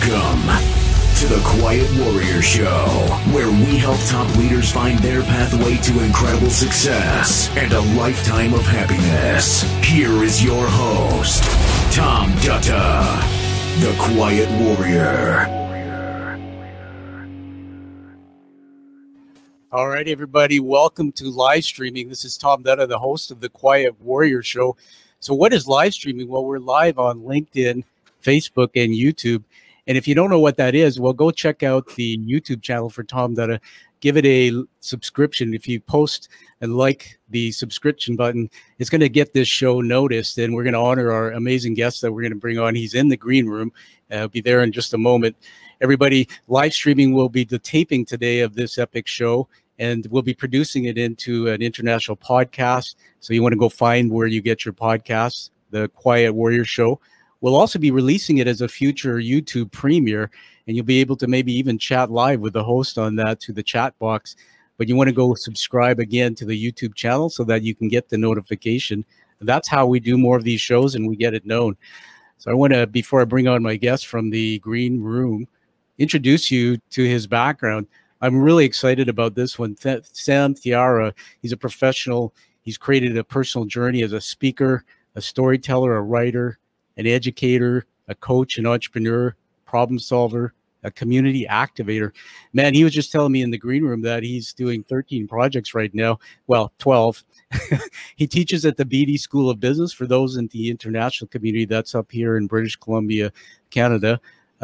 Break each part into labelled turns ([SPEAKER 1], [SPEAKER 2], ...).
[SPEAKER 1] Welcome to the Quiet Warrior Show, where we help top leaders find their pathway to incredible success and a lifetime of happiness. Here is your host, Tom Dutta, the Quiet Warrior.
[SPEAKER 2] All right, everybody, welcome to live streaming. This is Tom Dutta, the host of the Quiet Warrior Show. So what is live streaming? Well, we're live on LinkedIn, Facebook, and YouTube. And if you don't know what that is, well, go check out the YouTube channel for Tom Dutta. Give it a subscription. If you post and like the subscription button, it's going to get this show noticed. And we're going to honor our amazing guest that we're going to bring on. He's in the green room. I'll be there in just a moment. Everybody, live streaming will be the taping today of this epic show, and we'll be producing it into an international podcast. So you want to go find where you get your podcasts, the Quiet Warrior Show. We'll also be releasing it as a future YouTube premiere, and you'll be able to maybe even chat live with the host on that to the chat box. But you want to go subscribe again to the YouTube channel so that you can get the notification. That's how we do more of these shows, and we get it known. So I want to, before I bring on my guest from the green room, introduce you to his background. I'm really excited about this one. Sam Thiara, he's a professional. He's created a personal journey as a speaker, a storyteller, a writer, an educator, a coach, an entrepreneur, problem solver, a community activator. Man, he was just telling me in the green room that he's doing 13 projects right now. Well, 12. He teaches at the Beedie School of Business for those in the international community. That's up here in British Columbia, Canada.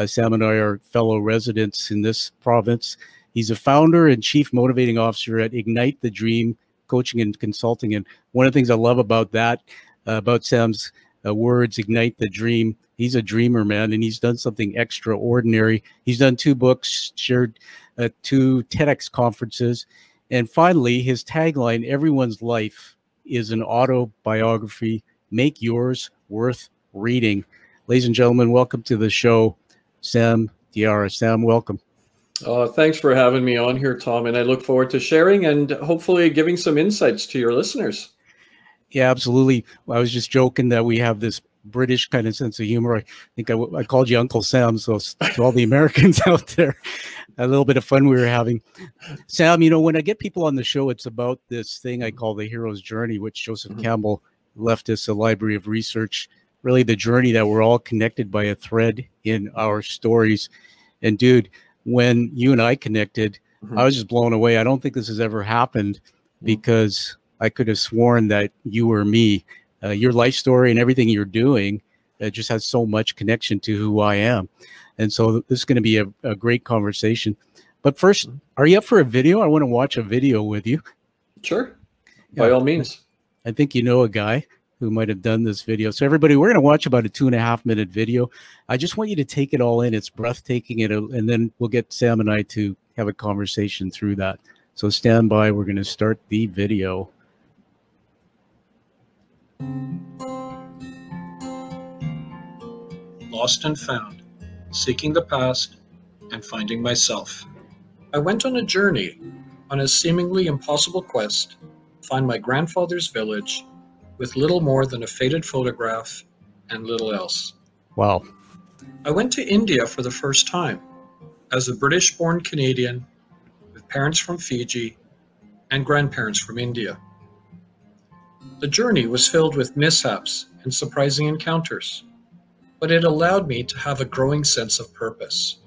[SPEAKER 2] Sam and I are fellow residents in this province. He's a founder and chief motivating officer at Ignite the Dream Coaching and Consulting. And one of the things I love about that, about Sam's words, Ignite the Dream, he's a dreamer, man, and he's done something extraordinary. He's done 2 books, shared 2 TEDx conferences. And finally, his tagline, everyone's life is an autobiography. Make yours worth reading. Ladies and gentlemen, welcome to the show, Sam Thiara. Sam, welcome.
[SPEAKER 3] Thanks for having me on here, Tom, and I look forward to sharing and hopefully giving some insights to your listeners.
[SPEAKER 2] Yeah, absolutely. I was just joking that we have this British kind of sense of humor. I think I called you Uncle Sam, so to all the Americans out there, a little bit of fun we were having. Sam, you know, when I get people on the show, it's about this thing I call the hero's journey, which Joseph Campbell left us a library of research, really the journey that we're all connected by a thread in our stories. And dude, when you and I connected, I was just blown away. I don't think this has ever happened because I could have sworn that you were me. Your life story and everything you're doing just has so much connection to who I am. And so this is going to be a great conversation. But first, are you up for a video? I want to watch a video with you.
[SPEAKER 3] Sure. By all means.
[SPEAKER 2] I think you know a guy who might have done this video. So everybody, we're going to watch about a 2.5-minute video. I just want you to take it all in. It's breathtaking. And then we'll get Sam and I to have a conversation through that. So stand by. We're going to start the video.
[SPEAKER 4] Lost and found, seeking the past and finding myself. I went on a journey, on a seemingly impossible quest, to find my grandfather's village with little more than a faded photograph and little else.
[SPEAKER 2] Wow.
[SPEAKER 4] I went to India for the first time as a British-born Canadian with parents from Fiji and grandparents from India. The journey was filled with mishaps and surprising encounters, but it allowed me to have a growing sense of purpose.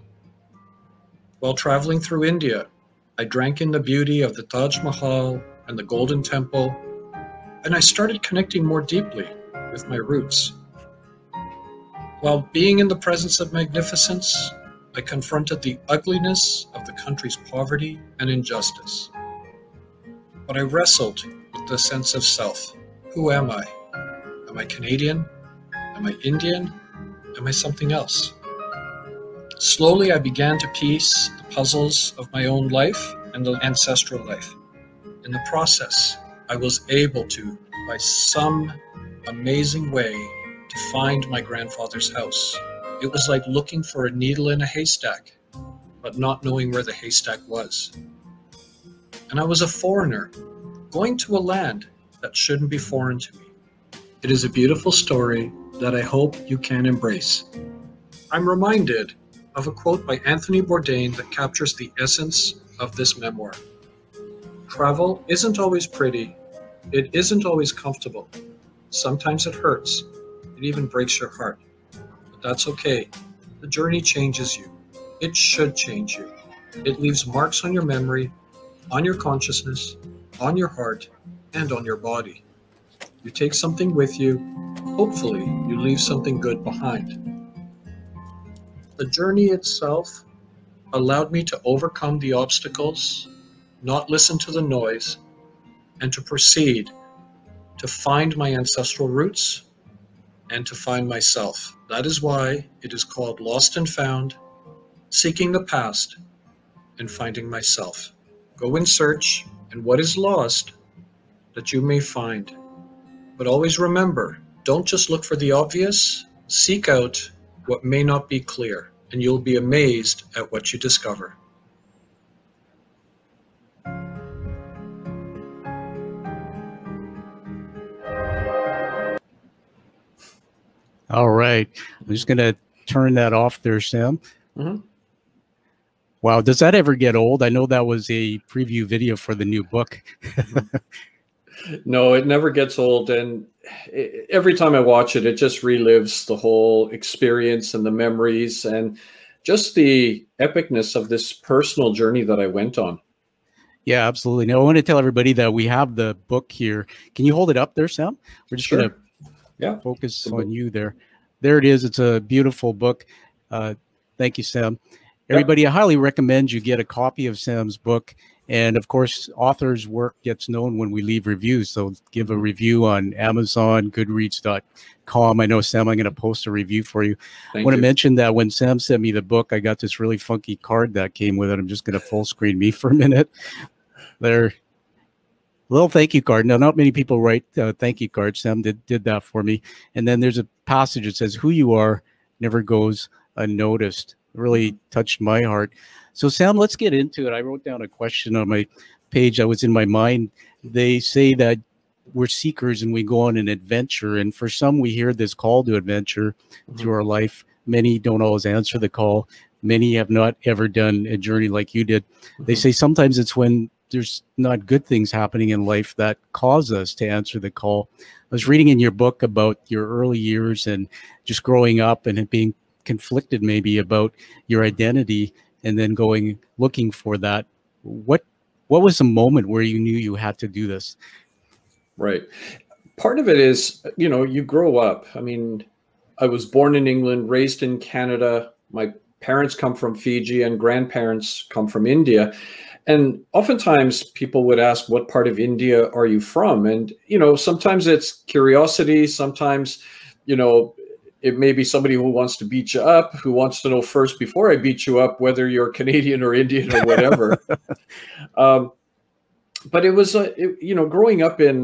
[SPEAKER 4] While traveling through India, I drank in the beauty of the Taj Mahal and the Golden Temple, and I started connecting more deeply with my roots. While being in the presence of magnificence, I confronted the ugliness of the country's poverty and injustice. But I wrestled with the sense of self. Who am I? Am I Canadian? Am I Indian? Am I something else? Slowly, I began to piece the puzzles of my own life and the ancestral life. In the process, I was able to, by some amazing way, to find my grandfather's house. It was like looking for a needle in a haystack, but not knowing where the haystack was. And I was a foreigner, going to a land that shouldn't be foreign to me. It is a beautiful story that I hope you can embrace. I'm reminded of a quote by Anthony Bourdain that captures the essence of this memoir. Travel isn't always pretty. It isn't always comfortable. Sometimes it hurts. It even breaks your heart. But that's okay. The journey changes you. It should change you. It leaves marks on your memory, on your consciousness, on your heart, and on your body. You take something with you. Hopefully, you leave something good behind. The journey itself allowed me to overcome the obstacles, not listen to the noise, and to proceed to find my ancestral roots and to find myself. That is why it is called Lost and Found, Seeking the Past and Finding Myself. Go and search, and what is lost that you may find. But always remember, don't just look for the obvious, seek out what may not be clear, and you'll be amazed at what you discover.
[SPEAKER 2] All right. I'm just going to turn that off there, Sam.
[SPEAKER 3] Mm-hmm.
[SPEAKER 2] Wow. Does that ever get old? I know that was a preview video for the new book.
[SPEAKER 3] No, it never gets old. And every time I watch it, it just relives the whole experience and the memories and just the epicness of this personal journey that I went on.
[SPEAKER 2] Yeah, absolutely. Now, I want to tell everybody that we have the book here. Can you hold it up there, Sam? We're just going to focus on you there. There it is. It's a beautiful book. Thank you, Sam. Everybody, I highly recommend you get a copy of Sam's book. And of course, author's work gets known when we leave reviews. So give a review on Amazon, Goodreads.com. I know, Sam, I'm going to post a review for you. I want to mention that when Sam sent me the book, I got this really funky card that came with it. I'm just going to full screen me for a minute. There. Little thank you card. Now, not many people write thank you cards. Sam did that for me. And then there's a passage that says, "Who you are never goes unnoticed." It really touched my heart. So, Sam, let's get into it. I wrote down a question on my page that was in my mind. They say that we're seekers and we go on an adventure. And for some, we hear this call to adventure through our life. Many don't always answer the call. Many have not ever done a journey like you did. They say sometimes it's when there's not good things happening in life that cause us to answer the call. I was reading in your book about your early years and just growing up and it being conflicted maybe about your identity and then looking for that. What was the moment where you knew you had to do this?
[SPEAKER 3] Right. Part of it is, you grow up. I mean, I was born in England, raised in Canada. My parents come from Fiji and grandparents come from India. And oftentimes people would ask, what part of India are you from? And, sometimes it's curiosity. Sometimes, it may be somebody who wants to beat you up, who wants to know first before I beat you up, whether you're Canadian or Indian or whatever. But it was, growing up in,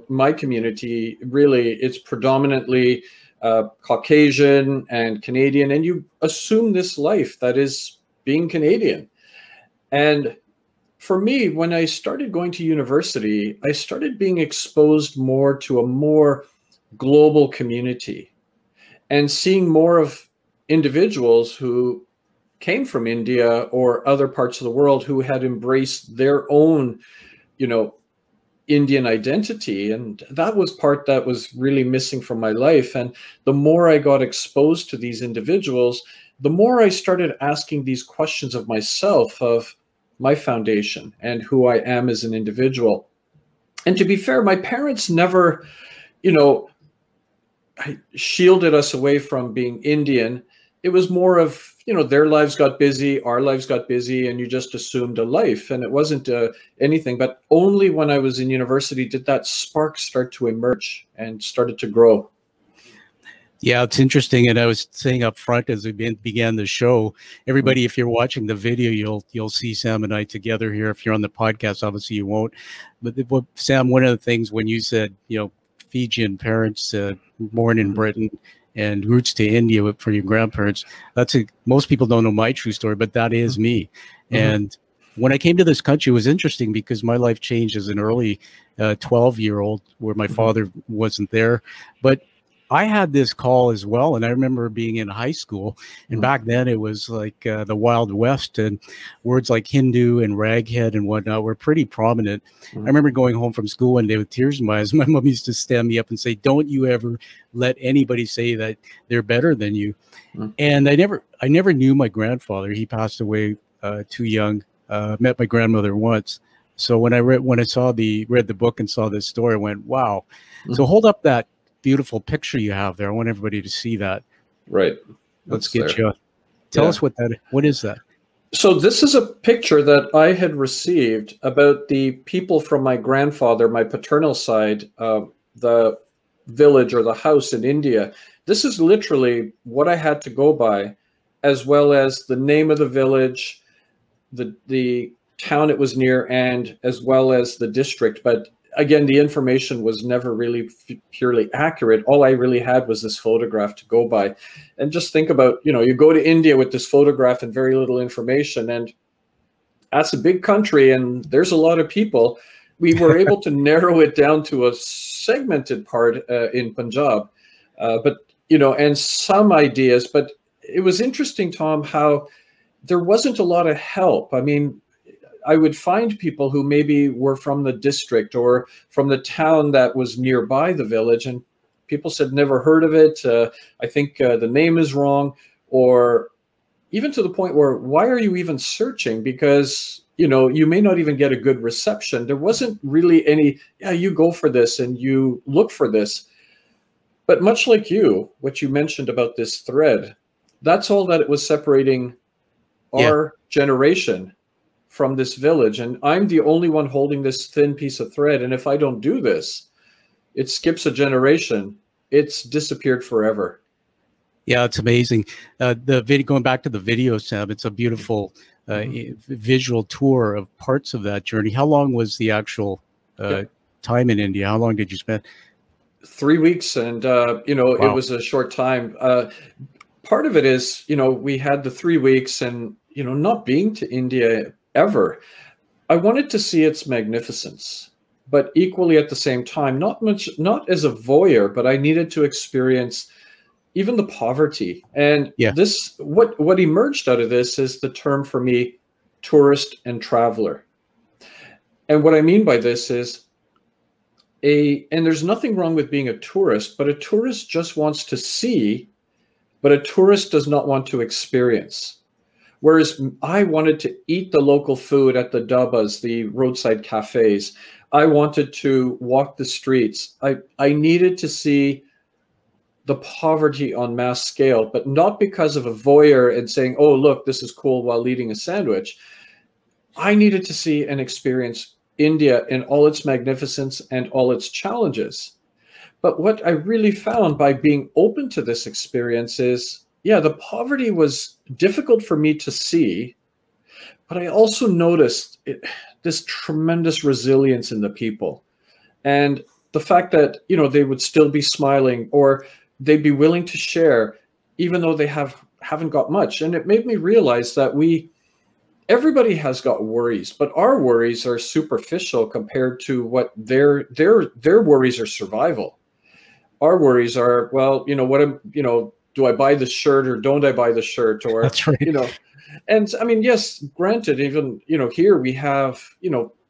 [SPEAKER 3] my community, really, it's predominantly Caucasian and Canadian. And you assume this life that is being Canadian. And for me, when I started going to university, I started being exposed more to a more global community and seeing more of individuals who came from India or other parts of the world who had embraced their own, Indian identity. And that was part that was really missing from my life. And the more I got exposed to these individuals, the more I started asking these questions of myself, of my foundation and who I am as an individual. And to be fair, my parents never, shielded us away from being Indian. It was more of, their lives got busy, our lives got busy, and you just assumed a life. And it wasn't anything, but only when I was in university did that spark start to emerge and started to grow.
[SPEAKER 2] Yeah, it's interesting. And I was saying up front as we began the show, everybody, if you're watching the video, you'll see Sam and I together here. If you're on the podcast, obviously you won't. But Sam, one of the things when you said, Fijian parents, born in Britain and roots to India for your grandparents, most people don't know my true story, but that is me. And when I came to this country, it was interesting because my life changed as an early 12-year-old where my father wasn't there. But I had this call as well, and I remember being in high school, and
[SPEAKER 3] Mm.
[SPEAKER 2] back then it was like the Wild West, and words like Hindu and raghead and whatnot were pretty prominent. I remember going home from school one day with tears in my eyes. My mom used to stand me up and say, "Don't you ever let anybody say that they're better than you."
[SPEAKER 3] Mm.
[SPEAKER 2] And I never knew my grandfather. He passed away too young. Met my grandmother once. So when I read the book and saw this story, I went, "Wow!" So
[SPEAKER 3] Mhm.
[SPEAKER 2] hold up that beautiful picture you have there. I want everybody to see that.
[SPEAKER 3] Right.
[SPEAKER 2] Let's
[SPEAKER 3] That's
[SPEAKER 2] get
[SPEAKER 3] there.
[SPEAKER 2] you. Tell
[SPEAKER 3] Yeah.
[SPEAKER 2] us what is that?
[SPEAKER 3] So this is a picture that I had received about the people from my grandfather, my paternal side, the village or the house in India. This is literally what I had to go by, as well as the name of the village, the town it was near, and as well as the district. But again, the information was never really purely accurate. All I really had was this photograph to go by. And just think about, you go to India with this photograph and very little information, and that's a big country and there's a lot of people. We were able to narrow it down to a segmented part in Punjab, but and some ideas. But it was interesting, Tom, how there wasn't a lot of help. I mean, I would find people who maybe were from the district or from the town that was nearby the village, and people said, never heard of it. I think the name is wrong, or even to the point where, why are you even searching? Because, you may not even get a good reception. There wasn't really any, yeah, you go for this and you look for this. But much like you, what you mentioned about this thread, that's all that it was separating our generation from this village. And I'm the only one holding this thin piece of thread. And if I don't do this, it skips a generation. It's disappeared forever.
[SPEAKER 2] Yeah, it's amazing. The video, going back to the video, Sam, it's a beautiful visual tour of parts of that journey. How long was the actual time in India? How long did you spend?
[SPEAKER 3] 3 weeks. And,
[SPEAKER 2] Wow.
[SPEAKER 3] It was a short time. Part of it is, we had the 3 weeks and, not being to India ever, I wanted to see its magnificence, but equally at the same time, not as a voyeur, but I needed to experience even the poverty. And this, what emerged out of this is the term for me, tourist and traveler. And what I mean by this is and there's nothing wrong with being a tourist, but a tourist just wants to see, but a tourist does not want to experience. Whereas I wanted to eat the local food at the dabbas, the roadside cafes. I wanted to walk the streets. I needed to see the poverty on mass scale, but not because of a voyeur and saying, oh, look, this is cool while eating a sandwich. I needed to see and experience India in all its magnificence and all its challenges. But what I really found by being open to this experience is, yeah, the poverty was difficult for me to see, but I also noticed this tremendous resilience in the people. And the fact that, they would still be smiling, or they'd be willing to share, even though they haven't got much. And it made me realize that everybody has got worries, but our worries are superficial compared to what their worries are survival. Our worries are, well, do I buy the shirt or don't I buy the shirt? Or,
[SPEAKER 2] that's right.
[SPEAKER 3] And I mean, yes, granted, even, here we have,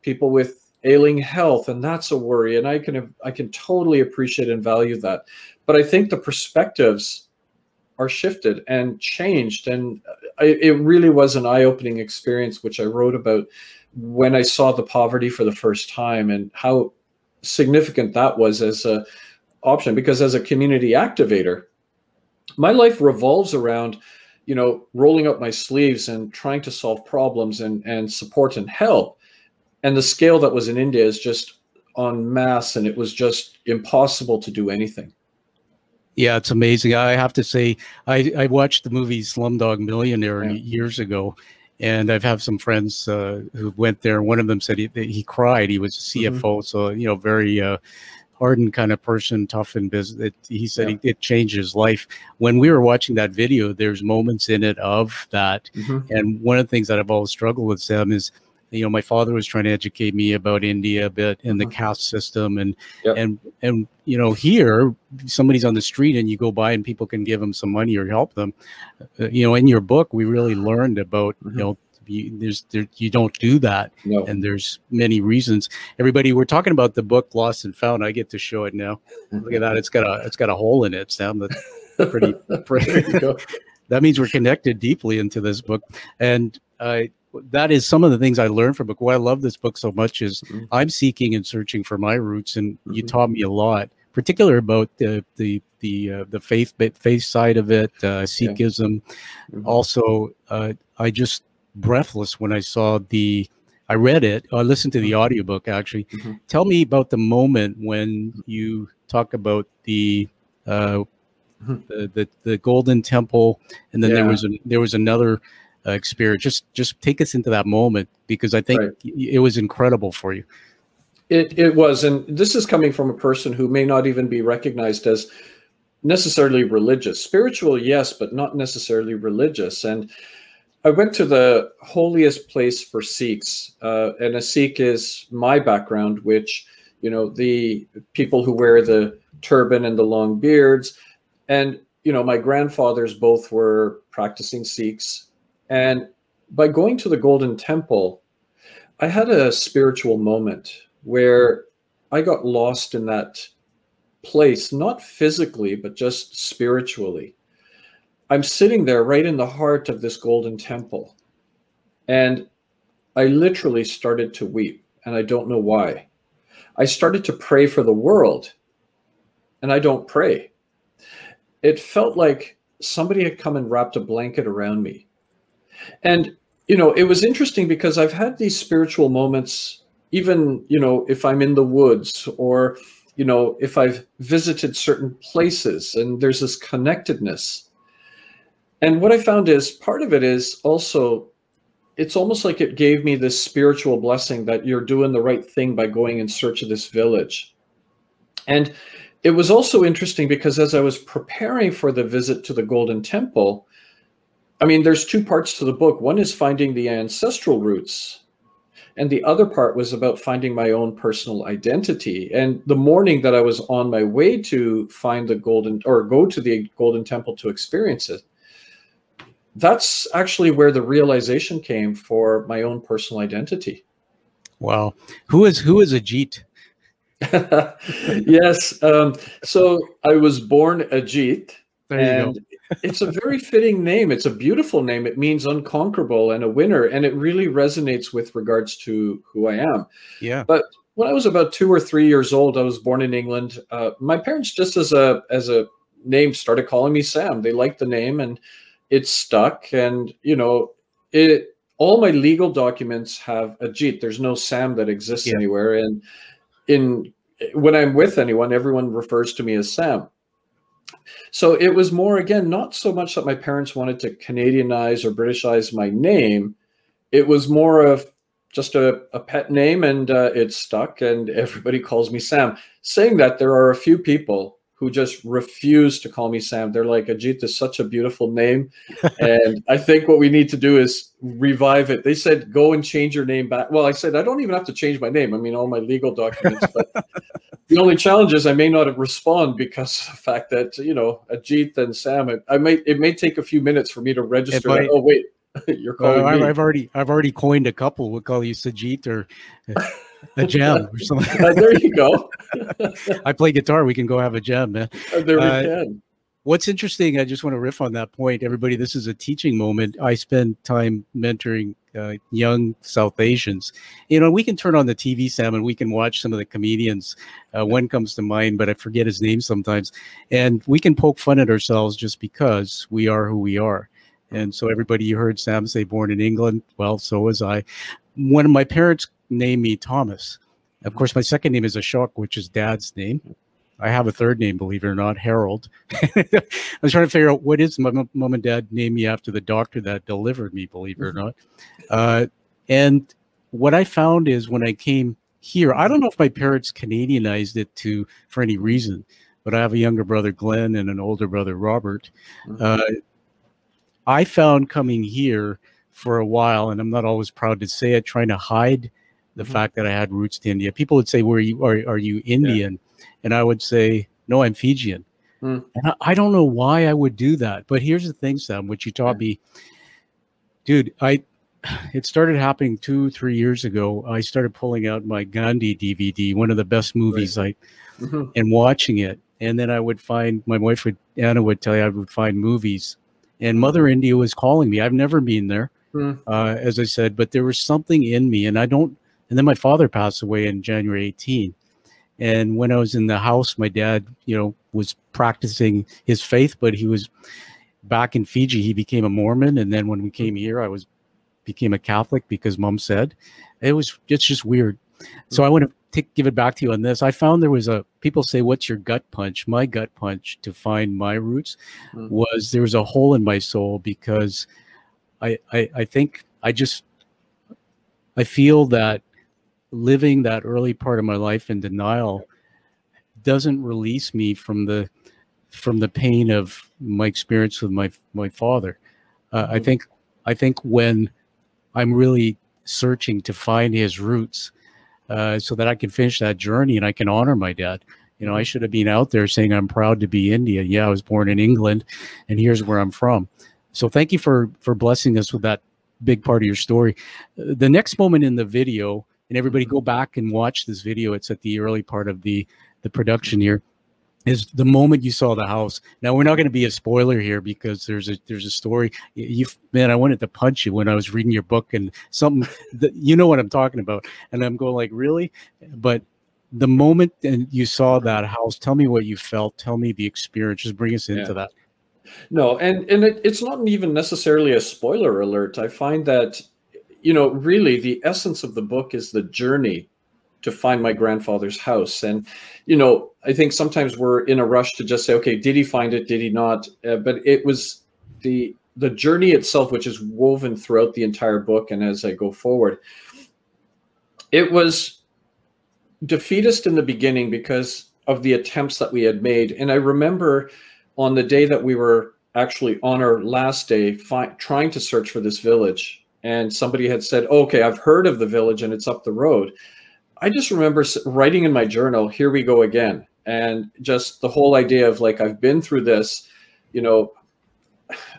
[SPEAKER 3] people with ailing health, and that's a worry. And I can totally appreciate and value that. But I think the perspectives are shifted and changed. And it really was an eye-opening experience, which I wrote about when I saw the poverty for the first time and how significant that was as a option. Because as a community activator, my life revolves around, rolling up my sleeves and trying to solve problems and support and help. And the scale that was in India is just en masse, and it was just impossible to do anything.
[SPEAKER 2] Yeah, it's amazing. I have to say, I watched the movie Slumdog Millionaire years ago, and I've had some friends who went there. One of them said he cried. He was a CFO, so very hardened kind of person, tough in business. He said it changed his life. When we were watching that video, there's moments in it of that. And one of the things that I've always struggled with, Sam, is my father was trying to educate me about India a bit and the caste system, and here somebody's on the street and you go by and people can give them some money or help them. In your book, we really learned about you don't do that.
[SPEAKER 3] No.
[SPEAKER 2] And there's many reasons. Everybody, we're talking about the book Lost and Found. I get to show it now. Look at that. It's got a hole in it, Sam. That's pretty.
[SPEAKER 3] There you go.
[SPEAKER 2] That means we're connected deeply into this book. And that is some of the things I learned from the book. Why I love this book so much is I'm seeking and searching for my roots, and you taught me a lot, particularly about the faith side of it, Sikhism. Also, I just breathless when I saw I read it. I listened to the audiobook actually. Tell me about the moment when you talk about the Golden Temple, and then there was another experience. Just take us into that moment, because I think it was incredible for you.
[SPEAKER 3] It was, and this is coming from a person who may not even be recognized as necessarily religious. Spiritual, yes, but not necessarily religious. And I went to the holiest place for Sikhs, and a Sikh is my background, which, the people who wear the turban and the long beards. And, my grandfathers both were practicing Sikhs. And by going to the Golden Temple, I had a spiritual moment where I got lost in that place, not physically, but just spiritually. I'm sitting there right in the heart of this Golden Temple, and I literally started to weep, and I don't know why. I started to pray for the world, and I don't pray. It felt like somebody had come and wrapped a blanket around me. And, it was interesting because I've had these spiritual moments, even, if I'm in the woods, or, if I've visited certain places, and there's this connectedness. And what I found is part of it is also, it's almost like it gave me this spiritual blessing that you're doing the right thing by going in search of this village. And it was also interesting because as I was preparing for the visit to the Golden Temple, there's two parts to the book. One is finding the ancestral roots, and the other part was about finding my own personal identity. And the morning that I was on my way to go to the Golden Temple to experience it, that's actually where the realization came for my own personal identity.
[SPEAKER 2] Wow. Who is Ajit?
[SPEAKER 3] Yes. So I was born Ajit, and it's a very fitting name. It's a beautiful name. It means unconquerable and a winner. And it really resonates with regards to who I am.
[SPEAKER 2] Yeah.
[SPEAKER 3] But when I was about 2 or 3 years old, I was born in England. My parents, just as a name, started calling me Sam. They liked the name, and it stuck. And, all my legal documents have Ajit. There's no Sam that exists anywhere. And when I'm with anyone, everyone refers to me as Sam. So it was more, again, not so much that my parents wanted to Canadianize or Britishize my name. It was more of just a pet name, and it stuck, and everybody calls me Sam. Saying that, there are a few people who just refuse to call me Sam. They're like, Ajit is such a beautiful name. And I think what we need to do is revive it. They said, go and change your name back. Well, I said, I don't even have to change my name. All my legal documents, but the only challenge is I may not respond because of the fact that, Ajit and Sam, it may take a few minutes for me to register that. Oh, wait, you're calling me.
[SPEAKER 2] I've already coined a couple. We'll call you Sajit or a jam or something.
[SPEAKER 3] There you go.
[SPEAKER 2] I play guitar. We can go have a jam, man.
[SPEAKER 3] There we can.
[SPEAKER 2] What's interesting, I just want to riff on that point. Everybody, this is a teaching moment. I spend time mentoring young South Asians. We can turn on the TV, Sam, and we can watch some of the comedians. One comes to mind, but I forget his name sometimes. And we can poke fun at ourselves just because we are who we are. And so everybody, you heard Sam say born in England. Well, so was I. One of my parents named me Thomas. Of course, my second name is Ashok, which is Dad's name. I have a third name, believe it or not, Harold. I was trying to figure out what is my mom and dad named me after the doctor that delivered me, believe it or not. And what I found is when I came here, I don't know if my parents Canadianized it for any reason, but I have a younger brother, Glenn, and an older brother, Robert. I found coming here for a while, and I'm not always proud to say it, trying to hide the fact that I had roots to India. People would say, "Are you Indian?" And I would say, "No, I'm Fijian." And I don't know why I would do that. But here's the thing, Sam, which you taught me, dude. It started happening 2-3 years ago. I started pulling out my Gandhi DVD, one of the best movies, and watching it. And then I would find, my wife Anna would tell you, I would find movies, and Mother India was calling me. I've never been there, as I said, but there was something in me, and then my father passed away in January 18. And when I was in the house, my dad, was practicing his faith, but he was back in Fiji. He became a Mormon. And then when we came here, became a Catholic because Mom said. It's just weird. So I want to give it back to you on this. I found people say, "What's your gut punch?" My gut punch to find my roots was there was a hole in my soul, because I think I feel that living that early part of my life in denial doesn't release me from the pain of my experience with my father. I think when I'm really searching to find his roots, so that I can finish that journey and I can honor my dad. I should have been out there saying, "I'm proud to be Indian. Yeah, I was born in England, and here's where I'm from." So thank you for blessing us with that big part of your story. The next moment in the video, and everybody go back and watch this video. It's at the early part of the production here. Is the moment you saw the house. Now, we're not going to be a spoiler here, because there's a story. Man, I wanted to punch you when I was reading your book, and something that, what I'm talking about. And I'm going like, really? But the moment you saw that house, tell me what you felt. Tell me the experience. Just bring us into that.
[SPEAKER 3] No, and it's not even necessarily a spoiler alert. I find that, really the essence of the book is the journey to find my grandfather's house. And, I think sometimes we're in a rush to just say, okay, did he find it? Did he not? But it was the journey itself, which is woven throughout the entire book. And as I go forward, it was defeatist in the beginning because of the attempts that we had made. And I remember on the day that we were actually on our last day trying to search for this village, and somebody had said, okay, I've heard of the village and it's up the road. I just remember writing in my journal, "Here we go again." And just the whole idea of like, I've been through this,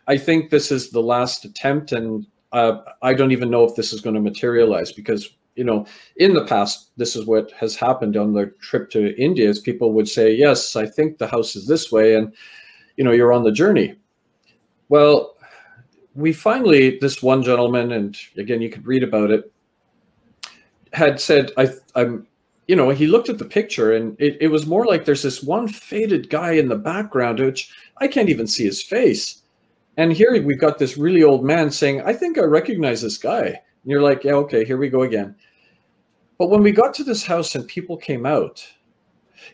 [SPEAKER 3] I think this is the last attempt, and I don't even know if this is going to materialize, because, in the past, this is what has happened on the trip to India, is people would say, "Yes, I think the house is this way." And, you're on the journey. Well, we finally, this one gentleman, and again, you could read about it, had said, I'm, he looked at the picture, and it was more like there's this one faded guy in the background, which I can't even see his face. And here we've got this really old man saying, "I think I recognize this guy." And you're like, yeah, okay, here we go again. But when we got to this house and people came out,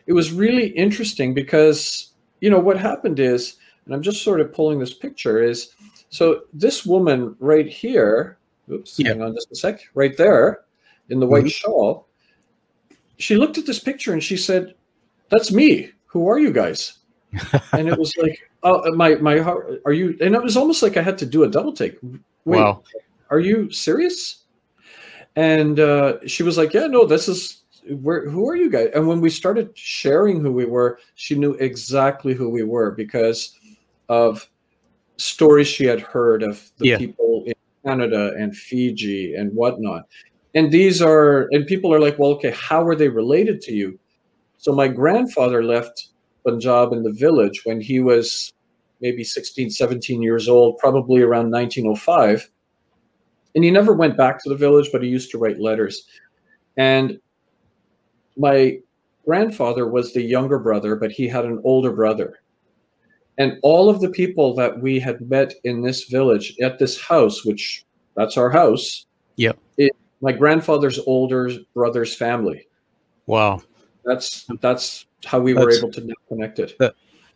[SPEAKER 3] it was really interesting, because, what happened is, and I'm just sort of pulling this picture, is, so this woman right here, hang on just a sec, right there in the white shawl, she looked at this picture and she said, "That's me. Who are you guys?" And it was like, "Oh, my heart, are you?" And it was almost like I had to do a double take. "Wait, wow, are you serious?" And she was like, "Yeah, no, this is who are you guys?" And when we started sharing who we were, she knew exactly who we were, because of stories she had heard of the people in Canada and Fiji and whatnot. And people are like, "Well, okay, how are they related to you?" So my grandfather left Punjab in the village when he was maybe 16, 17 years old, probably around 1905. And he never went back to the village, but he used to write letters. And my grandfather was the younger brother, but he had an older brother. And all of the people that we had met in this village at this house, which that's our house.
[SPEAKER 2] Yep.
[SPEAKER 3] My grandfather's older brother's family.
[SPEAKER 2] Wow.
[SPEAKER 3] That's how we were able to connect it.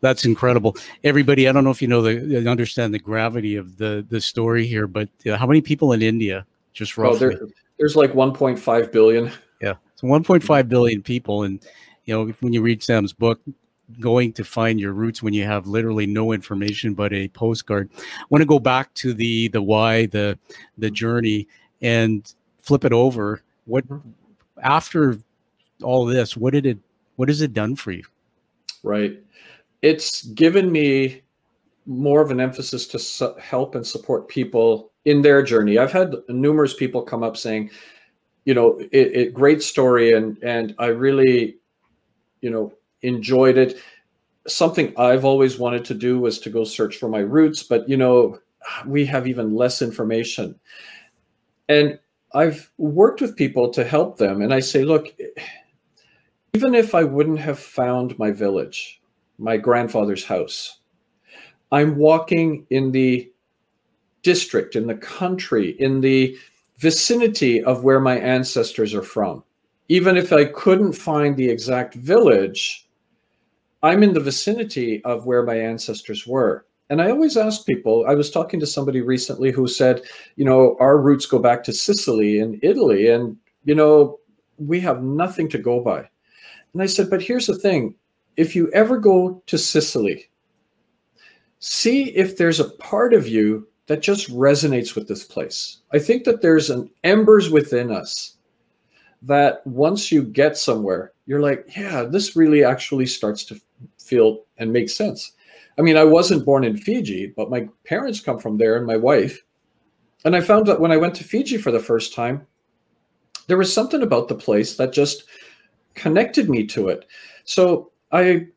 [SPEAKER 2] That's incredible. Everybody, I don't know if you understand the gravity of the story here, but how many people in India, just roughly?
[SPEAKER 3] There's like 1.5 billion.
[SPEAKER 2] Yeah. So 1.5 billion people. And, when you read Sam's book, going to find your roots when you have literally no information but a postcard. I want to go back to the why, the journey, and flip it over. What after all this, what has it done for you?
[SPEAKER 3] Right. It's given me more of an emphasis to help and support people in their journey. I've had numerous people come up saying, you know, great story, and I really, you know, enjoyed it. Something I've always wanted to do was to go search for my roots, but, you know, we have even less information. And I've worked with people to help them. And I say, look, even if I wouldn't have found my village, my grandfather's house, I'm walking in the district, in the country, in the vicinity of where my ancestors are from. Even if I couldn't find the exact village, I'm in the vicinity of where my ancestors were. And I always ask people, I was talking to somebody recently who said, you know, our roots go back to Sicily and Italy, and, you know, we have nothing to go by. And I said, but here's the thing. If you ever go to Sicily, see if there's a part of you that just resonates with this place. I think that there's an embers within us that once you get somewhere, you're like, yeah, this really actually starts to feel and make sense. I mean, I wasn't born in Fiji, but my parents come from there and my wife. And I found that when I went to Fiji for the first time, there was something about the place that just connected me to it. So I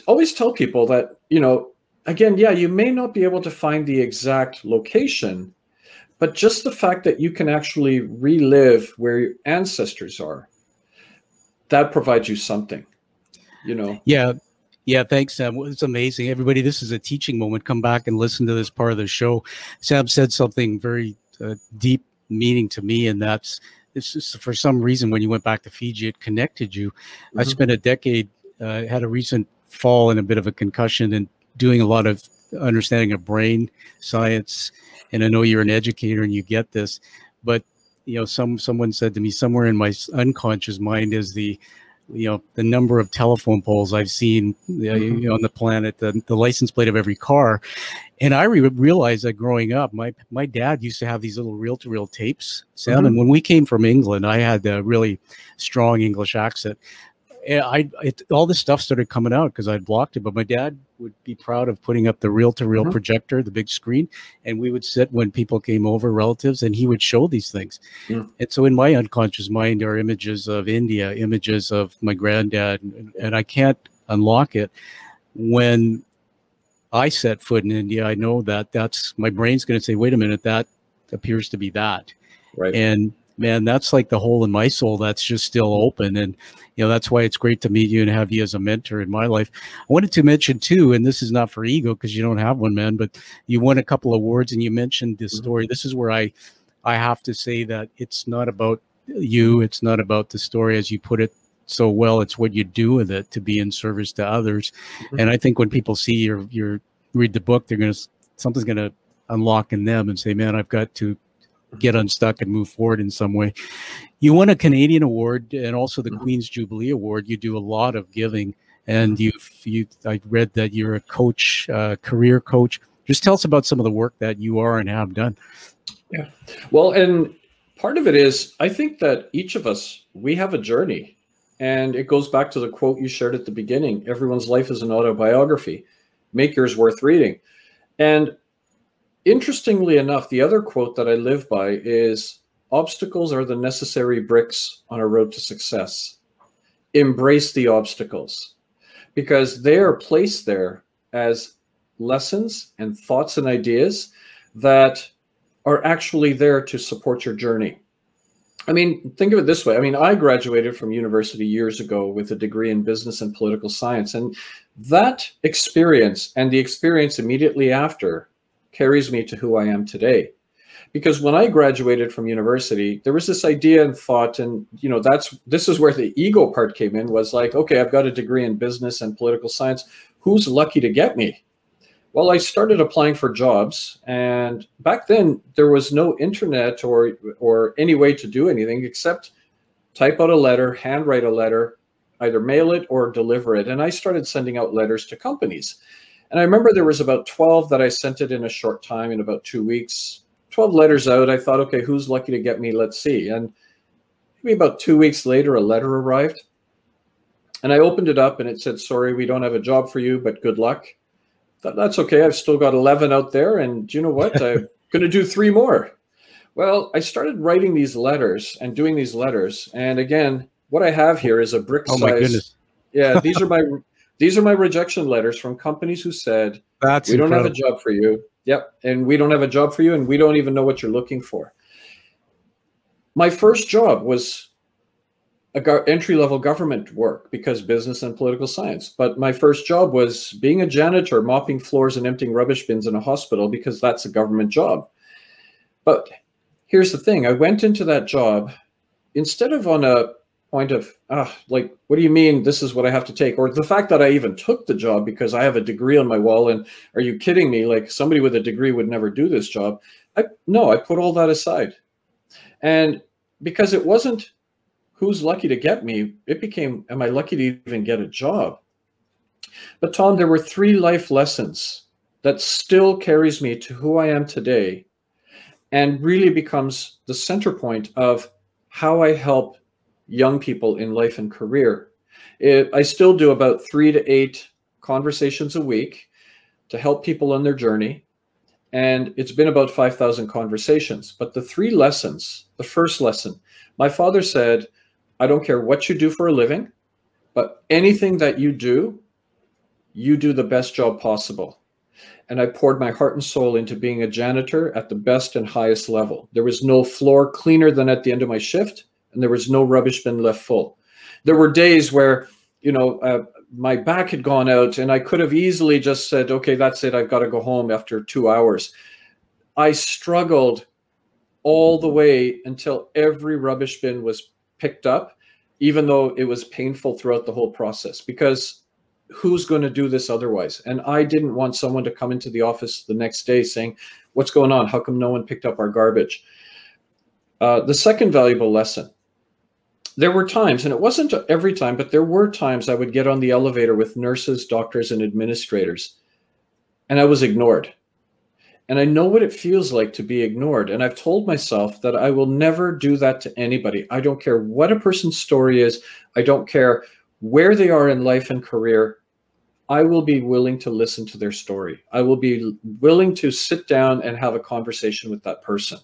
[SPEAKER 3] always tell people that, you know, again, yeah, you may not be able to find the exact location, but just the fact that you can actually relive where your ancestors are, that provides you something, you know?
[SPEAKER 2] Yeah. Yeah. Thanks, Sam. It's amazing. Everybody, this is a teaching moment. Come back and listen to this part of the show. Sam said something very deep meaning to me, and that's, this is for some reason, when you went back to Fiji, it connected you. I spent a decade, had a recent fall and a bit of a concussion, and doing a lot of understanding of brain science. And I know you're an educator and you get this, but, you know, someone said to me, somewhere in my unconscious mind is the, you know, the number of telephone poles I've seen, you know, on the planet, the license plate of every car. And I realized that growing up, my dad used to have these little reel-to-reel tapes, Sam. And when we came from England, I had a really strong English accent. All this stuff started coming out because I'd blocked it, but my dad would be proud of putting up the reel-to-reel projector, the big screen, and we would sit when people came over, relatives, and he would show these things. And so in my unconscious mind are images of India, images of my granddad, and I can't unlock it. When I set foot in India, I know that that's, my brain's going to say, wait a minute, that appears to be that. Right. And man, that's like the hole in my soul that's just still open. And, you know, that's why it's great to meet you and have you as a mentor in my life. I wanted to mention too, and this is not for ego because you don't have one, man, but you won a couple of awards and you mentioned this story. This is where I have to say that it's not about you. It's not about the story, as you put it so well. It's what you do with it to be in service to others. And I think when people see your read the book, something's going to unlock in them and say, man, I've got to get unstuck and move forward in some way. You won a Canadian award and also the Queen's Jubilee Award. You do a lot of giving, and I read that you're a coach, career coach. Just tell us about some of the work that you are and have done.
[SPEAKER 3] Yeah. Well, and part of it is, I think that each of us, we have a journey, and it goes back to the quote you shared at the beginning. Everyone's life is an autobiography. Make yours worth reading. And interestingly enough, the other quote that I live by is, obstacles are the necessary bricks on a road to success. Embrace the obstacles, because they are placed there as lessons and thoughts and ideas that are actually there to support your journey. I mean, think of it this way. I mean, I graduated from university years ago with a degree in business and political science. And that experience and the experience immediately after carries me to who I am today. Because when I graduated from university, there was this idea and thought, and, you know, this is where the ego part came in, was like, okay, I've got a degree in business and political science. Who's lucky to get me? Well, I started applying for jobs, and back then there was no internet or any way to do anything except type out a letter, handwrite a letter, either mail it or deliver it. And I started sending out letters to companies. And I remember there was about 12 that I sent it in a short time, in about 2 weeks. 12 letters out. I thought, okay, who's lucky to get me? Let's see. And maybe about 2 weeks later, a letter arrived. And I opened it up and it said, sorry, we don't have a job for you, but good luck. That's okay. I've still got 11 out there. And you know what? I'm going to do 3 more. Well, I started writing these letters and doing these letters. And again, what I have here is a brick size.
[SPEAKER 2] Oh my goodness.
[SPEAKER 3] Yeah, these are my rejection letters from companies who said, we don't have a job for you. Yep. And we don't have a job for you. And we don't even know what you're looking for. My first job was entry-level government work because business and political science. But my first job was being a janitor, mopping floors and emptying rubbish bins in a hospital because that's a government job. But here's the thing. I went into that job instead of on a point of, like, what do you mean this is what I have to take? Or the fact that I even took the job because I have a degree on my wall. And are you kidding me? Like, somebody with a degree would never do this job. No, I put all that aside. And because it wasn't who's lucky to get me, it became, am I lucky to even get a job? But Tom, there were 3 life lessons that still carries me to who I am today and really becomes the center point of how I help young people in life and career. I still do about 3 to 8 conversations a week to help people on their journey. And it's been about 5,000 conversations. But the 3 lessons, the first lesson, my father said, I don't care what you do for a living, but anything that you do the best job possible. And I poured my heart and soul into being a janitor at the best and highest level. There was no floor cleaner than at the end of my shift, and there was no rubbish bin left full. There were days where, my back had gone out and I could have easily just said, okay, that's it. I've got to go home after 2 hours. I struggled all the way until every rubbish bin was picked up, even though it was painful throughout the whole process, because who's going to do this otherwise? And I didn't want someone to come into the office the next day saying, what's going on? How come no one picked up our garbage? The second valuable lesson, there were times, and it wasn't every time, but there were times I would get on the elevator with nurses, doctors, and administrators, and I was ignored. And I know what it feels like to be ignored. And I've told myself that I will never do that to anybody. I don't care what a person's story is. I don't care where they are in life and career. I will be willing to listen to their story. I will be willing to sit down and have a conversation with that person.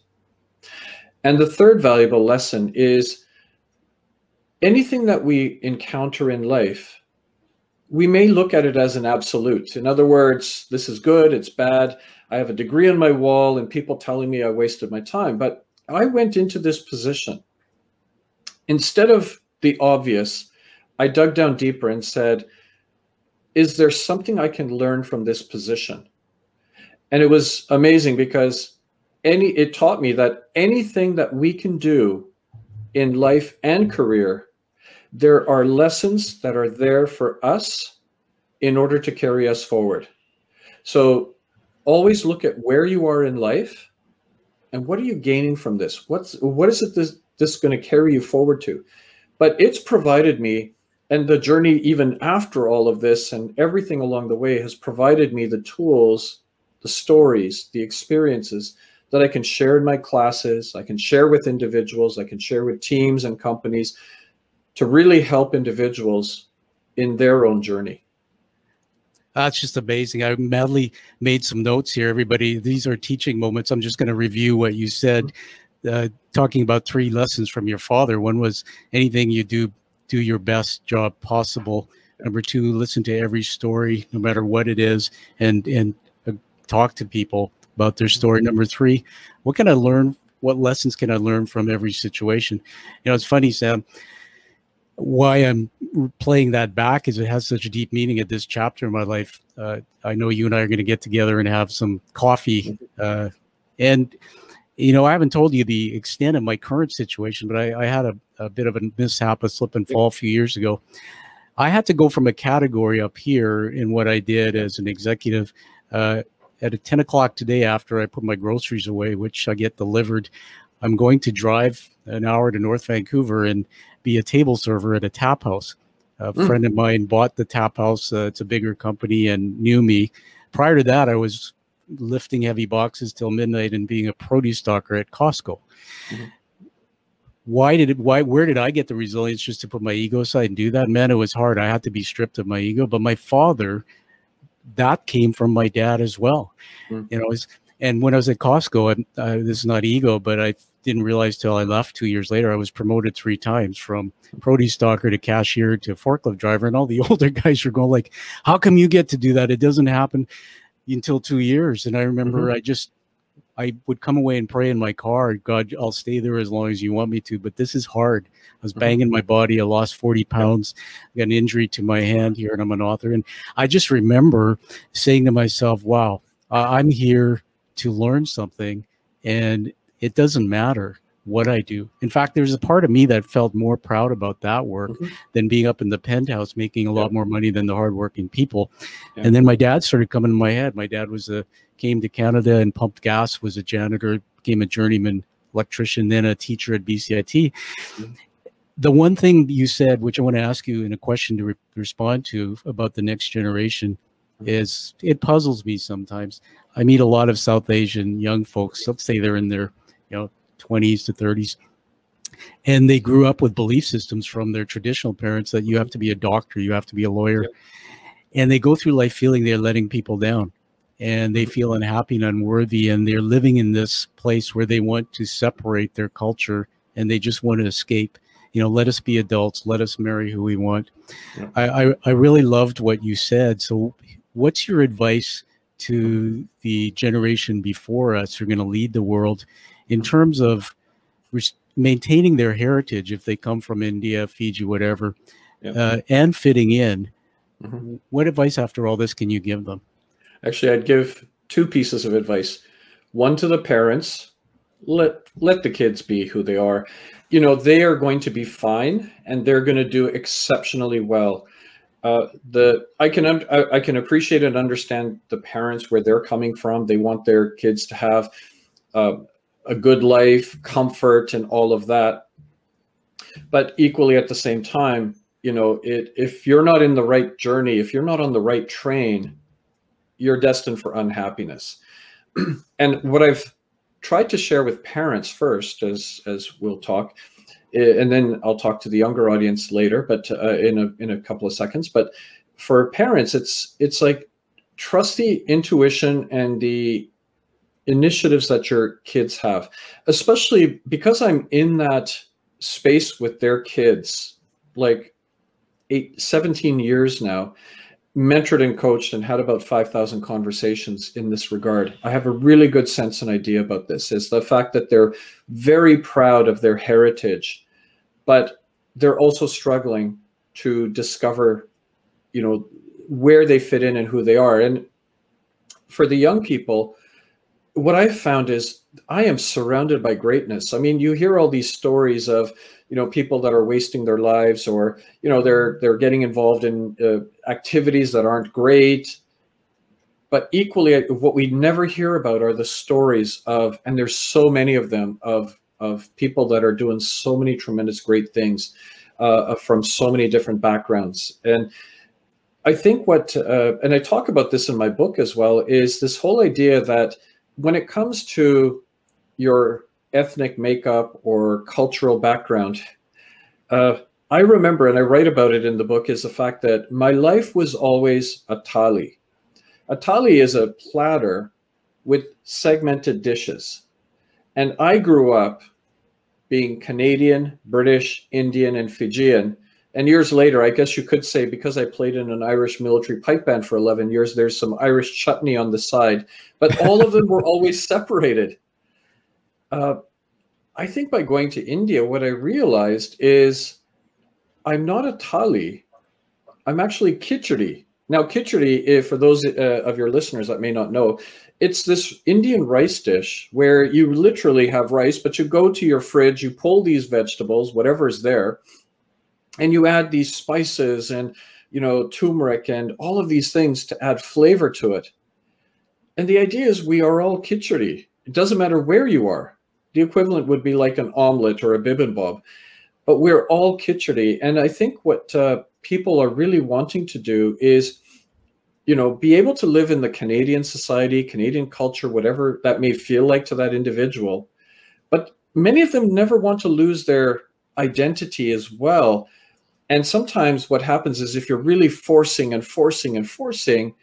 [SPEAKER 3] And the third valuable lesson is anything that we encounter in life, we may look at it as an absolute. In other words, this is good, it's bad. I have a degree on my wall and people telling me I wasted my time. But I went into this position. Instead of the obvious, I dug down deeper and said, is there something I can learn from this position? And it was amazing because it taught me that anything that we can do in life and career, there are lessons that are there for us in order to carry us forward. So always look at where you are in life and what are you gaining from this? What is it this going to carry you forward to? But it's provided me, and the journey even after all of this and everything along the way has provided me the tools, the stories, the experiences that I can share in my classes, I can share with individuals, I can share with teams and companies to really help individuals in their own journey.
[SPEAKER 2] That's just amazing. I madly made some notes here, everybody. These are teaching moments. I'm just going to review what you said, talking about 3 lessons from your father. One was anything you do your best job possible. Number 2, listen to every story, no matter what it is, and talk to people about their story. Number 3, what can I learn? What lessons can I learn from every situation? It's funny, Sam, why I'm playing that back is it has such a deep meaning at this chapter in my life. I know you and I are going to get together and have some coffee. And, I haven't told you the extent of my current situation, but I had a bit of a mishap, a slip and fall a few years ago. I had to go from a category up here in what I did as an executive at 10 o'clock today after I put my groceries away, which I get delivered. I'm going to drive an hour to North Vancouver and be a table server at a tap house. A friend of mine bought the tap house. It's a bigger company and knew me. Prior to that, I was lifting heavy boxes till midnight and being a produce stalker at Costco. Where did I get the resilience just to put my ego aside and do that? Man, it was hard. I had to be stripped of my ego. But my father, that came from my dad as well. And when I was at Costco, this is not ego, but I didn't realize till I left 2 years later, I was promoted 3 times from produce stalker to cashier to forklift driver. And all the older guys were going like, how come you get to do that? It doesn't happen until 2 years. And I remember I would come away and pray in my car, God, I'll stay there as long as you want me to, but this is hard. I was banging my body. I lost 40 pounds, got an injury to my hand here, and I'm an author. And I just remember saying to myself, wow, I'm here to learn something, and it doesn't matter what I do. In fact, there's a part of me that felt more proud about that work than being up in the penthouse making a lot more money than the hardworking people. And then my dad started coming in my head. My dad came to Canada and pumped gas, was a janitor, became a journeyman electrician, then a teacher at BCIT. The one thing you said, which I want to ask you in a question to respond to about the next generation, is it puzzles me sometimes. I meet a lot of South Asian young folks. Let's say they're in their 20s to 30s, and they grew up with belief systems from their traditional parents that you have to be a doctor, you have to be a lawyer, and they go through life feeling they're letting people down, and they feel unhappy and unworthy, and they're living in this place where they want to separate their culture and they just want to escape. Let us be adults, let us marry who we want. I really loved what you said. So what's your advice to the generation before us who are going to lead the world in terms of maintaining their heritage, if they come from India, Fiji, whatever, and fitting in? What advice after all this can you give them?
[SPEAKER 3] Actually, I'd give 2 pieces of advice. One to the parents: let the kids be who they are. They are going to be fine, and they're going to do exceptionally well. I can appreciate and understand the parents where they're coming from. They want their kids to have a good life, comfort, and all of that. But equally at the same time, if you're not in the right journey, if you're not on the right train, you're destined for unhappiness. And what I've tried to share with parents first, as we'll talk, and then I'll talk to the younger audience later, but in a couple of seconds. But for parents, it's like, trust the intuition and the initiatives that your kids have, especially because I'm in that space with their kids, like 17 years now, mentored and coached and had about 5,000 conversations in this regard. I have a really good sense and idea about this, is the fact that they're very proud of their heritage, but they're also struggling to discover, where they fit in and who they are. And for the young people, what I've found is I am surrounded by greatness. I mean, you hear all these stories of, people that are wasting their lives, or, they're getting involved in activities that aren't great. But equally, what we never hear about are the stories of, and there's so many of them, of people that are doing so many tremendous great things from so many different backgrounds. And I think and I talk about this in my book as well, is this whole idea that when it comes to your ethnic makeup or cultural background, I remember, and I write about it in the book, is the fact that my life was always a thali. A thali is a platter with segmented dishes. And I grew up being Canadian, British, Indian, and Fijian. And years later, I guess you could say, because I played in an Irish military pipe band for 11 years, there's some Irish chutney on the side. But all of them were always separated. I think by going to India, what I realized is I'm not a thali. I'm actually khichdi. Now, khichdi, for those of your listeners that may not know, it's this Indian rice dish where you literally have rice, but you go to your fridge, you pull these vegetables, whatever is there, and you add these spices and, turmeric and all of these things to add flavor to it. And the idea is we are all khichdi. It doesn't matter where you are. The equivalent would be like an omelet or a bibimbap, but we're all khichdi. And I think what people are really wanting to do is, be able to live in the Canadian society, Canadian culture, whatever that may feel like to that individual. But many of them never want to lose their identity as well. And sometimes what happens is if you're really forcing and forcing and forcing,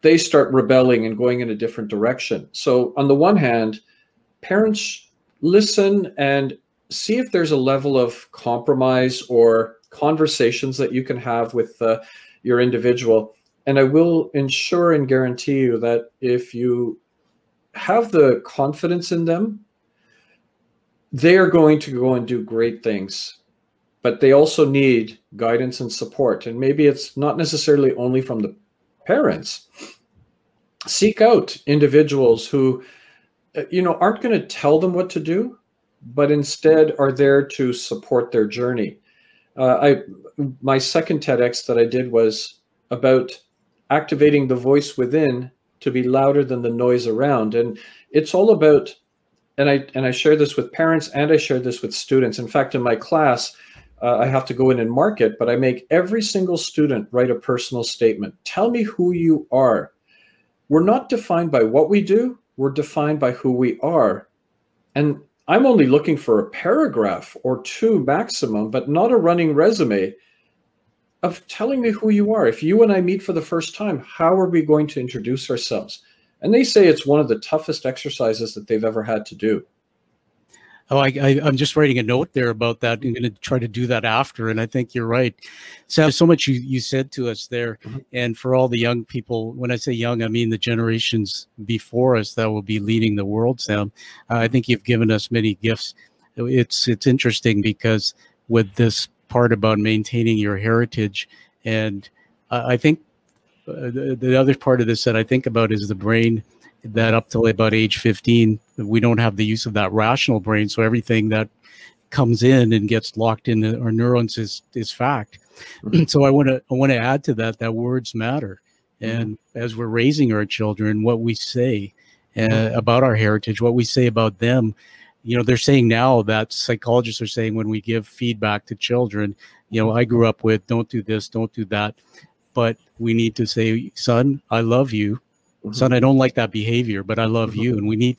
[SPEAKER 3] they start rebelling and going in a different direction. So on the one hand, parents listen and see if there's a level of compromise or conversations that you can have with your individual. And I will ensure and guarantee you that if you have the confidence in them, they are going to go and do great things. But they also need guidance and support. And maybe it's not necessarily only from the parents. Seek out individuals who, aren't going to tell them what to do, but instead are there to support their journey. My second TEDx that I did was about activating the voice within to be louder than the noise around. And it's all about, and I share this with parents and I share this with students. In fact, in my class, I have to go in and mark it, but I make every single student write a personal statement. Tell me who you are. We're not defined by what we do. We're defined by who we are. And I'm only looking for a paragraph or two maximum, but not a running resume of telling me who you are. If you and I meet for the first time, how are we going to introduce ourselves? And they say it's one of the toughest exercises that they've ever had to do.
[SPEAKER 2] Oh, I'm just writing a note there about that. I'm going to try to do that after. And I think you're right. Sam, so much you said to us there. Mm-hmm. And for all the young people, when I say young, I mean the generations before us that will be leading the world, Sam. I think you've given us many gifts. It's interesting because with this part about maintaining your heritage, and I think the other part of this that I think about is the brain, that up till about age 15, we don't have the use of that rational brain. So everything that comes in and gets locked in our neurons is fact. Mm-hmm. So I want to add to that words matter. And as we're raising our children, what we say about our heritage, what we say about them, they're saying now that psychologists are saying when we give feedback to children, I grew up with don't do this, don't do that. But we need to say, son, I love you. Son, I don't like that behavior, but I love you. And we need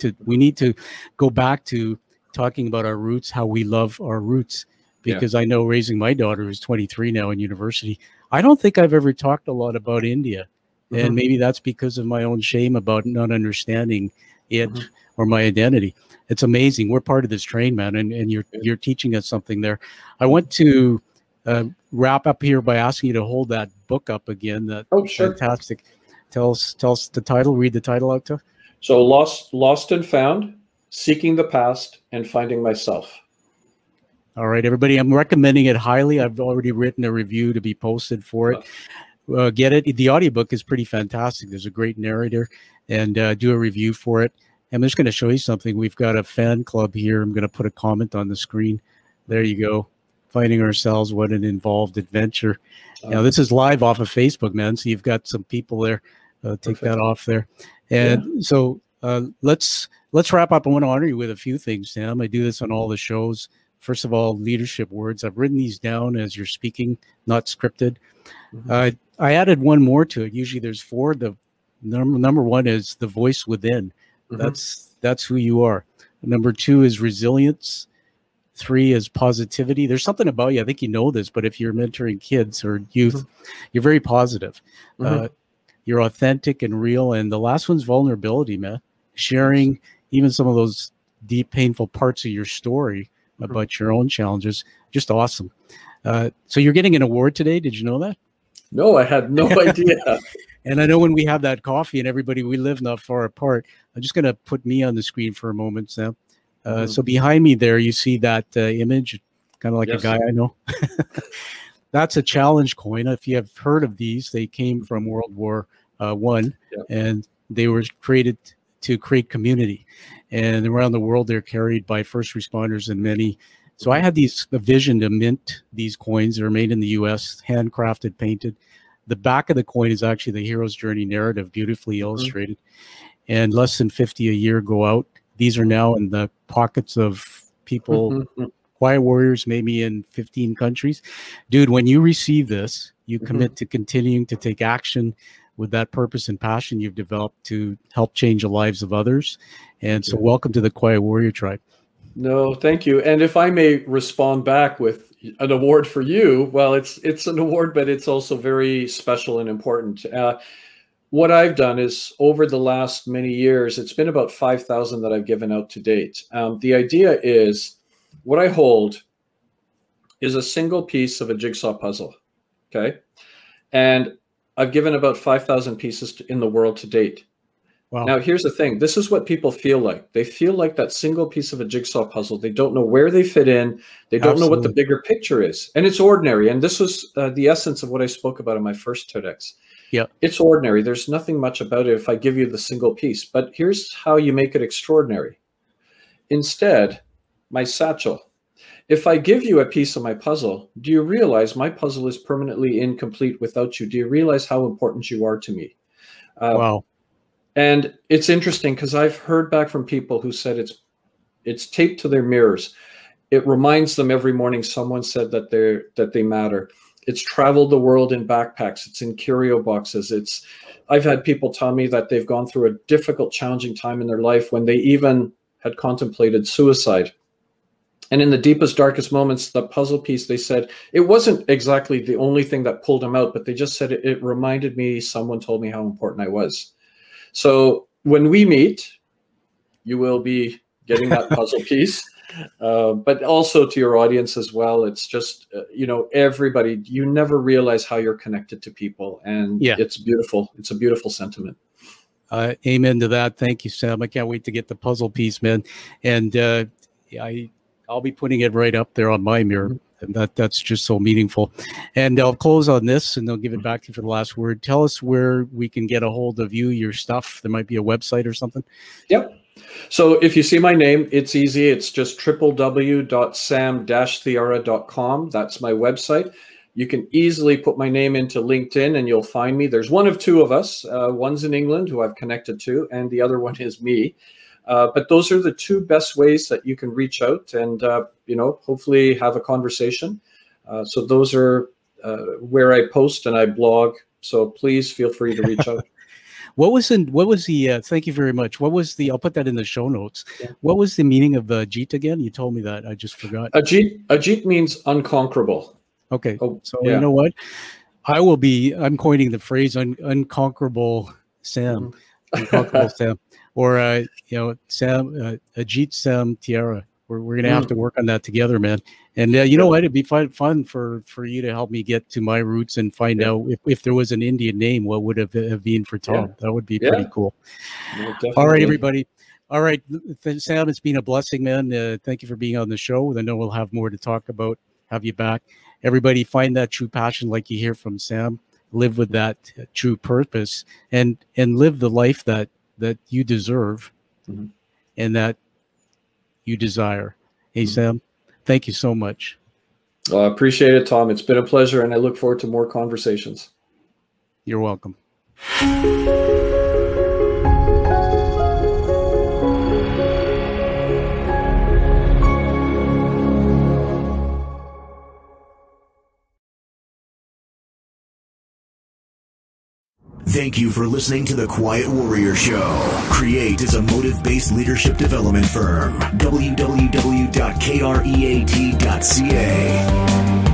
[SPEAKER 2] to go back to talking about our roots, how we love our roots, because I know raising my daughter who's 23 now in university, I don't think I've ever talked a lot about India. And maybe that's because of my own shame about not understanding it or my identity. It's amazing. We're part of this train, man. And you're teaching us something there. I want to wrap up here by asking you to hold that book up again.
[SPEAKER 3] Sure.
[SPEAKER 2] Fantastic. Tell us the title. Read the title out to.
[SPEAKER 3] So Lost and Found, Seeking the Past and Finding Myself.
[SPEAKER 2] All right, everybody. I'm recommending it highly. I've already written a review to be posted for it. Get it. The audiobook is pretty fantastic. There's a great narrator, and do a review for it. I'm just going to show you something. We've got a fan club here. I'm going to put a comment on the screen. There you go. Finding ourselves, what an involved adventure. Now, this is live off of Facebook, man. So you've got some people there. Take that off there. And so let's wrap up. I want to honor you with a few things, Sam. I do this on all the shows. First of all, leadership words. I've written these down as you're speaking, not scripted. I added one more to it. Usually there's four. The number one is the voice within. That's who you are. Number two is resilience. 3 is positivity. There's something about you. I think you know this, but if you're mentoring kids or youth, you're very positive. You're authentic and real. And the last one's vulnerability, man. Sharing even some of those deep, painful parts of your story about your own challenges. Just awesome. So you're getting an award today. Did you know that?
[SPEAKER 3] No, I had no idea.
[SPEAKER 2] And I know when we have that coffee and everybody, we live not far apart. I'm just going to put me on the screen for a moment, Sam. So behind me there, you see that image, kind of like a guy I know. That's a challenge coin. If you have heard of these, they came from World War I, and they were created to create community. And around the world, they're carried by first responders and many. So I had a vision to mint these coins. They're made in the U.S., handcrafted, painted. The back of the coin is actually the hero's journey narrative, beautifully illustrated. And less than 50 a year go out. These are now in the pockets of people Quiet Warriors, maybe in 15 countries. Dude, when you receive this, you commit to continuing to take action with that purpose and passion you've developed to help change the lives of others. And so welcome to the Quiet Warrior Tribe.
[SPEAKER 3] No, thank you. And if I may respond back with an award for you, well, it's an award, but it's also very special and important. What I've done is over the last many years, it's been about 5,000 that I've given out to date. The idea is what I hold is a single piece of a jigsaw puzzle. Okay. And I've given about 5,000 pieces in the world to date. Wow. Now, here's the thing. This is what people feel like. They feel like that single piece of a jigsaw puzzle. They don't know where they fit in. They don't know what the bigger picture is. And it's ordinary. And this was the essence of what I spoke about in my first TEDx. Yeah, it's ordinary. There's nothing much about it if I give you the single piece. But here's how you make it extraordinary. Instead, my satchel. If I give you a piece of my puzzle, do you realize my puzzle is permanently incomplete without you? Do you realize how important you are to me?
[SPEAKER 2] Wow.
[SPEAKER 3] And it's interesting because I've heard back from people who said it's taped to their mirrors. It reminds them every morning someone said that they matter. It's traveled the world in backpacks. It's in curio boxes. I've had people tell me that they've gone through a difficult, challenging time in their life when they even had contemplated suicide. And in the deepest, darkest moments, the puzzle piece, they said, it wasn't exactly the only thing that pulled them out, but they just said it reminded me, someone told me how important I was. So when we meet, you will be getting that puzzle piece, but also to your audience as well. It's just, everybody, you never realize how you're connected to people. And it's beautiful. It's a beautiful sentiment.
[SPEAKER 2] Amen to that. Thank you, Sam. I can't wait to get the puzzle piece, man. And I'll be putting it right up there on my mirror. And that's just so meaningful. And I'll close on this and I'll give it back to you for the last word. Tell us where we can get a hold of you, your stuff. There might be a website or something.
[SPEAKER 3] Yep. So if you see my name, it's easy. It's just www.sam-thiara.com. That's my website. You can easily put my name into LinkedIn and you'll find me. There's one of two of us. One's in England who I've connected to, and the other one is me. But those are the two best ways that you can reach out and, hopefully have a conversation. So those are where I post and I blog. So please feel free to reach out.
[SPEAKER 2] Thank you very much. I'll put that in the show notes. Yeah. What was the meaning of Ajit again? You told me that. I just forgot.
[SPEAKER 3] Ajit means unconquerable.
[SPEAKER 2] Okay. So you know what? I'm coining the phrase unconquerable Sam. Unconquerable Sam. Or, Sam, Ajit, Sam, Thiara. We're going to have to work on that together, man. And you know what? It'd be fun for you to help me get to my roots and find out if there was an Indian name, what would have been for Tom. That would be pretty cool. All right, everybody. All right, Sam, it's been a blessing, man. Thank you for being on the show. I know we'll have more to talk about. Have you back. Everybody find that true passion like you hear from Sam. Live with that true purpose and live the life that you deserve and that you desire. Hey, Sam, thank you so much.
[SPEAKER 3] I appreciate it, Tom. It's been a pleasure, and I look forward to more conversations.
[SPEAKER 2] You're welcome.
[SPEAKER 1] Thank you for listening to The Quiet Warrior Show. Create is a motive-based leadership development firm. www.kreat.ca